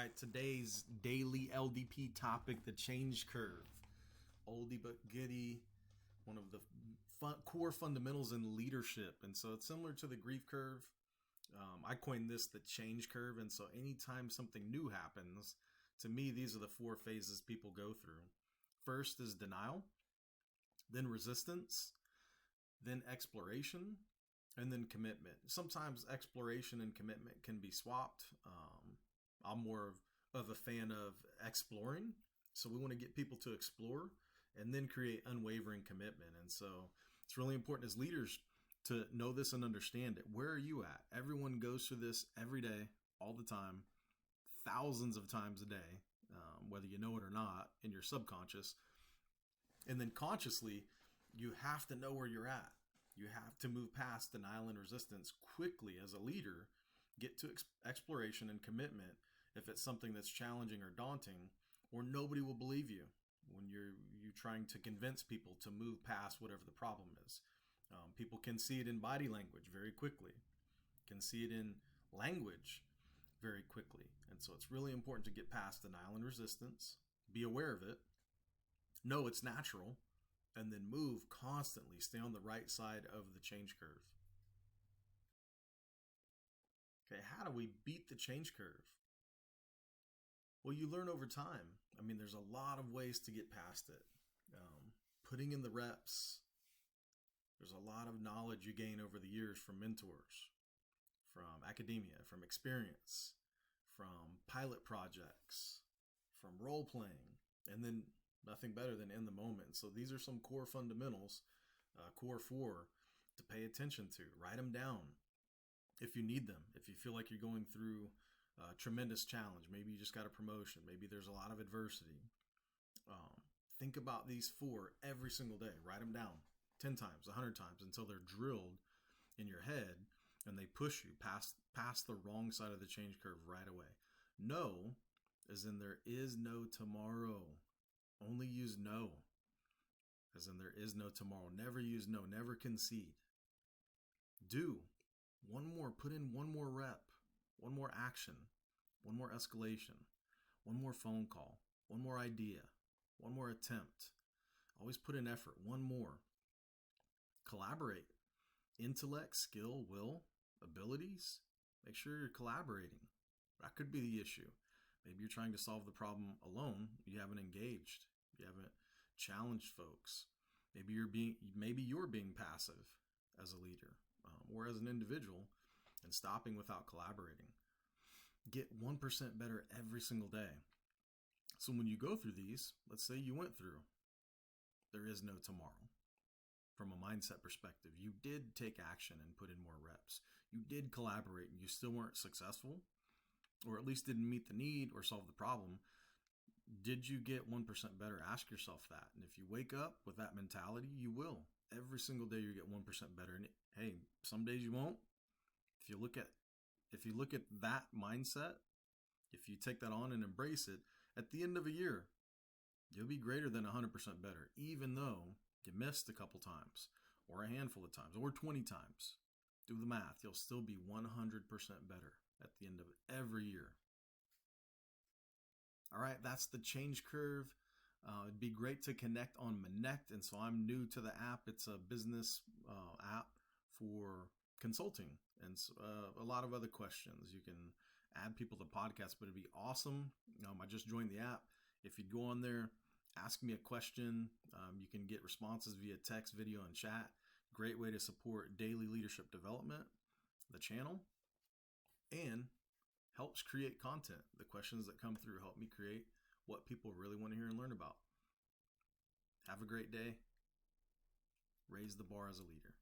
right, today's daily LDP topic, the change curve. Oldie but goodie, one of the core fundamentals in leadership. And so it's similar to the grief curve. I coined this the change curve. And so anytime something new happens, to me, these are the four phases people go through. First is denial, then resistance, then exploration, and then commitment. Sometimes exploration and commitment can be swapped. I'm more of a fan of exploring. So we want to get people to explore and then create unwavering commitment. And so it's really important as leaders to know this and understand it. Where are you at? Everyone goes through this every day, all the time, thousands of times a day, whether you know it or not, in your subconscious. And then consciously, you have to know where you're at. You have to move past denial and resistance quickly as a leader, get to exploration and commitment if it's something that's challenging or daunting, or nobody will believe you when you're trying to convince people to move past whatever the problem is. People can see it in body language very quickly, can see it in language very quickly. And so it's really important to get past denial and resistance, be aware of it, know it's natural, and then move constantly, stay on the right side of the change curve. Okay, how do we beat the change curve? Well, you learn over time. I mean, there's a lot of ways to get past it. Putting in the reps. There's a lot of knowledge you gain over the years from mentors, from academia, from experience, from pilot projects, from role playing, and then nothing better than in the moment. So these are some core fundamentals, core four, to pay attention to. Write them down if you need them. If you feel like you're going through a tremendous challenge, maybe you just got a promotion, maybe there's a lot of adversity. Think about these four every single day. Write them down 10 times, 100 times until they're drilled in your head and they push you past the wrong side of the change curve right away. No, as in there is no tomorrow. Only use no, as in there is no tomorrow. Never use no, never concede. Do one more, put in one more rep, one more action, one more escalation, one more phone call, one more idea, one more attempt. Always put in effort, one more. Collaborate. Intellect, skill, will, abilities. Make sure you're collaborating. That could be the issue. Maybe you're trying to solve the problem alone. You haven't engaged. You haven't challenged folks. Maybe you're being passive as a leader or as an individual and stopping without collaborating. Get 1% better every single day. So when you go through these, let's say you went through, there is no tomorrow. From a mindset perspective, you did take action and put in more reps. You did collaborate and you still weren't successful, or at least didn't meet the need or solve the problem. Did you get 1% better? Ask yourself that. And if you wake up with that mentality, you will. Every single day you get 1% better. And hey, some days you won't. If you look at that mindset, if you take that on and embrace it, at the end of a year, you'll be greater than 100% better, even though you missed a couple times or a handful of times or 20 times. Do the math. You'll still be 100% better at the end of every year. All right, that's the change curve. It'd be great to connect on Monect. And so I'm new to the app. It's a business app for consulting and a lot of other questions. You can add people to podcasts, but it'd be awesome. I just joined the app. If you'd go on there, ask me a question. You can get responses via text, video, and chat. Great way to support daily leadership development, the channel, and helps create content. The questions that come through help me create what people really want to hear and learn about. Have a great day. Raise the bar as a leader.